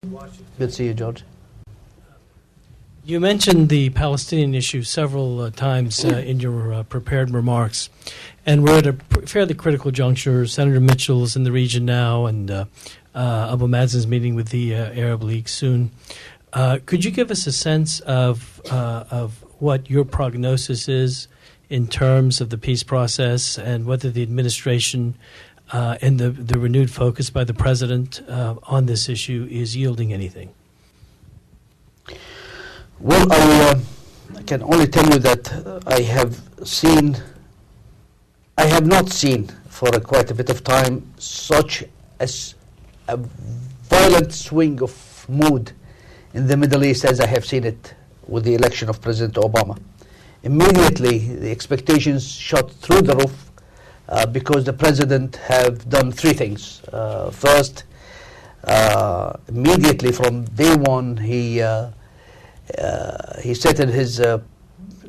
Good to see you, George. You mentioned the Palestinian issue several times in your prepared remarks, and we're at a fairly critical juncture. Senator Mitchell's in the region now, and Abu Mazen's meeting with the Arab League soon. Could you give us a sense of what your prognosis is in terms of the peace process and whether the administration and the renewed focus by the president on this issue is yielding anything? Well, I can only tell you that I have not seen for quite a bit of time such as a violent swing of mood in the Middle East as I have seen it with the election of President Obama. Immediately, the expectations shot through the roof because the president have done three things. First, immediately from day one, he set in his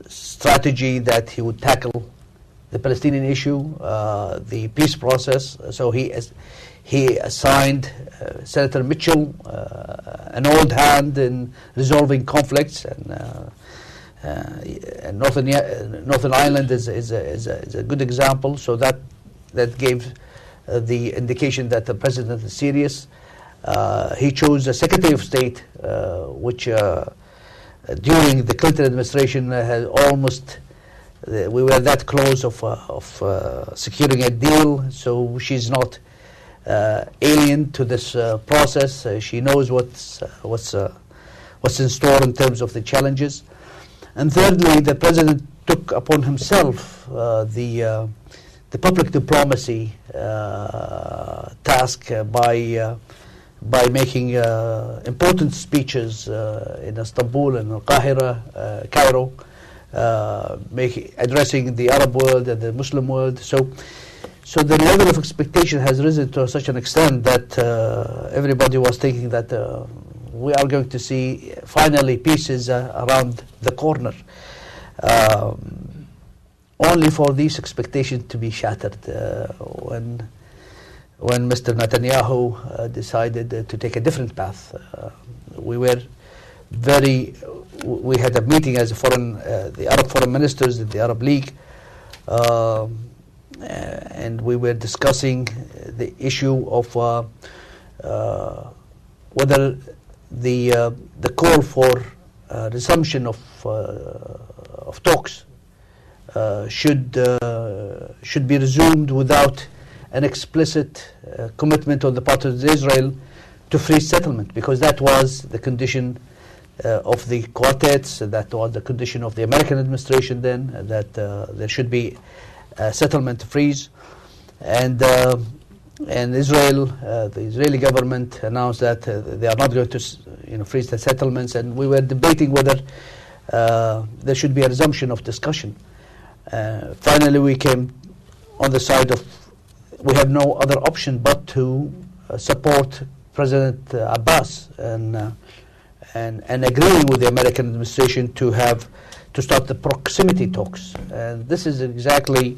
strategy that he would tackle the Palestinian issue, the peace process. So he assigned Senator Mitchell, an old hand in resolving conflicts, and Northern Ireland is a good example. So that gave the indication that the president is serious. He chose a Secretary of State, which during the Clinton administration has almost we were that close of securing a deal. So she's not alien to this process. She knows what's in store in terms of the challenges. And thirdly, the president took upon himself the public diplomacy task by making important speeches in Istanbul and Al-Qahira, Cairo, addressing the Arab world and the Muslim world. So the level of expectation has risen to such an extent that everybody was thinking that we are going to see finally peace around the corner. Only for these expectations to be shattered when Mr. Netanyahu decided to take a different path. We had a meeting as the Arab foreign ministers in the Arab League, and we were discussing the issue of whether the call for resumption of talks should be resumed without an explicit commitment on the part of Israel to free settlement, because that was the condition of the quartets, that was the condition of the American administration then, that there should be a settlement freeze. And Israel, the Israeli government announced that they are not going to freeze the settlements, and we were debating whether there should be a resumption of discussion. Finally, we came on the side of we have no other option but to support President Abbas and agreeing with the American administration to start the proximity talks. And this is exactly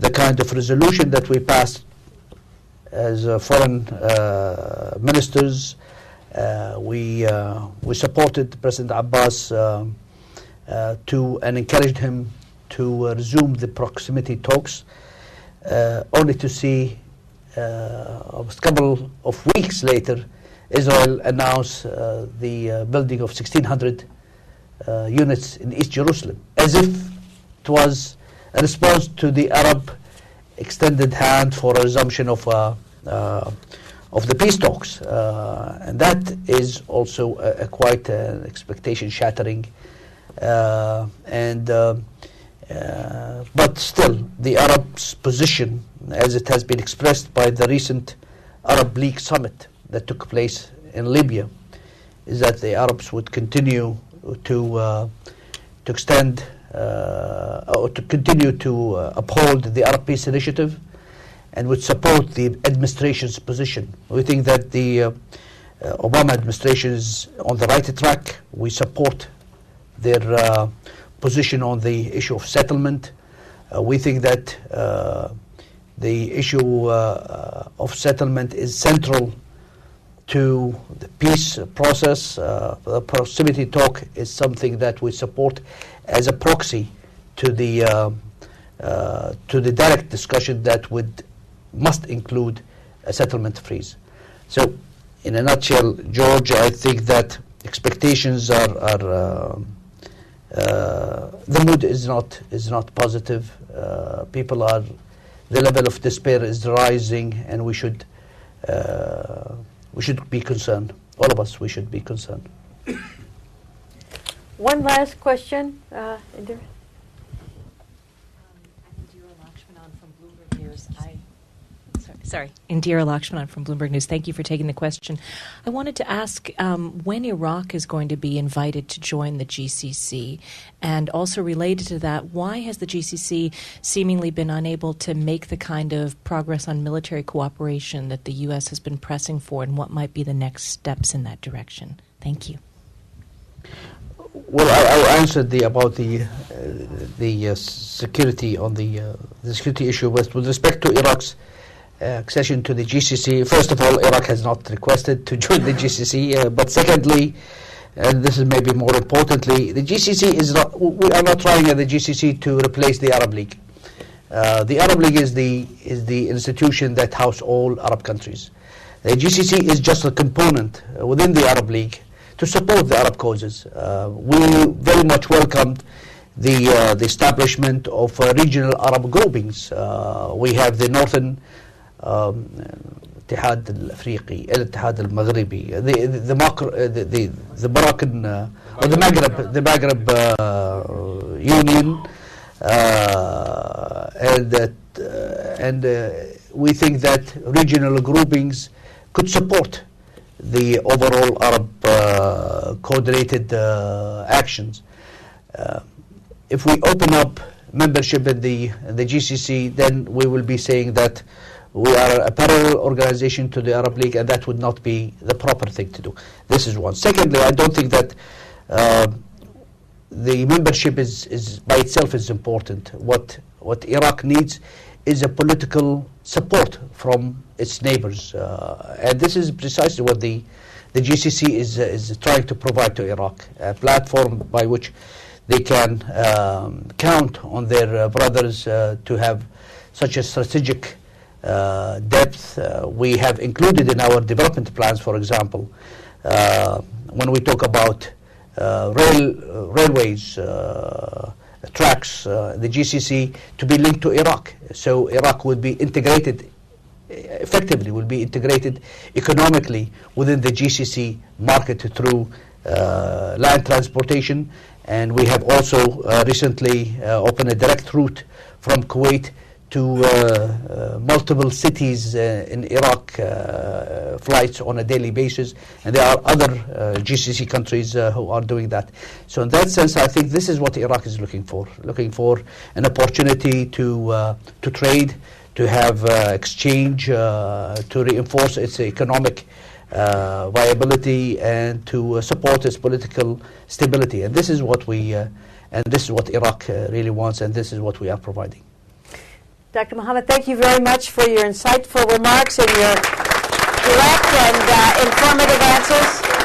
the kind of resolution that we passed as foreign ministers. We supported President Abbas and encouraged him to resume the proximity talks, only to see a couple of weeks later Israel announced the building of 1,600 units in East Jerusalem, as if it was a response to the Arab extended hand for a resumption of the peace talks, and that is also quite an expectation shattering. But still, the Arabs' position, as it has been expressed by the recent Arab League summit that took place in Libya, is that the Arabs would continue to extend or to continue to uphold the Arab Peace Initiative and would support the administration's position. We think that the Obama administration is on the right track. We support their position on the issue of settlement. We think that the issue of settlement is central to the peace process. The proximity talk is something that we support as a proxy to the direct discussion that must include a settlement freeze. So, in a nutshell, George, I think that expectations are the mood is not positive. The level of despair is rising, and we should be concerned. All of us, we should be concerned. One last question, Indira. Indira Lakshmanan from Bloomberg News. Thank you for taking the question. I wanted to ask when Iraq is going to be invited to join the GCC, and also related to that, why has the GCC seemingly been unable to make the kind of progress on military cooperation that the U.S. has been pressing for, and what might be the next steps in that direction? Thank you. Well, I answered about the security on the security issue, but with respect to Iraq's accession to the GCC, first of all, Iraq has not requested to join the GCC, but secondly, and this is maybe more importantly, the GCC is not. We are not trying at the GCC to replace the Arab League. The Arab League is the institution that houses all Arab countries. The GCC is just a component within the Arab League to support the Arab causes. We very much welcomed the establishment of regional Arab groupings. We have the Northern الاتحاد الافريقي, الاتحاد المغربي, the Moroccan or the Maghreb Union, and we think that regional groupings could support the overall Arab coordinated actions. If we open up membership in the GCC, then we will be saying that we are a parallel organization to the Arab League, and that would not be the proper thing to do. This is one. Secondly, I don't think that the membership is by itself is important. What Iraq needs is a political support from its neighbors, and this is precisely what the GCC is trying to provide to Iraq, a platform by which they can count on their brothers to have such a strategic depth. We have included in our development plans, for example, when we talk about railways, tracks, the GCC to be linked to Iraq. So Iraq would be integrated, effectively will be integrated economically within the GCC market through land transportation. And we have also recently opened a direct route from Kuwait to multiple cities in Iraq, flights on a daily basis, and there are other GCC countries who are doing that. So in that sense, I think this is what Iraq is looking for an opportunity to trade, to have exchange, to reinforce its economic viability, and to support its political stability. And this is what Iraq really wants, and this is what we are providing. Dr. Mohammed, thank you very much for your insightful remarks and your direct and informative answers.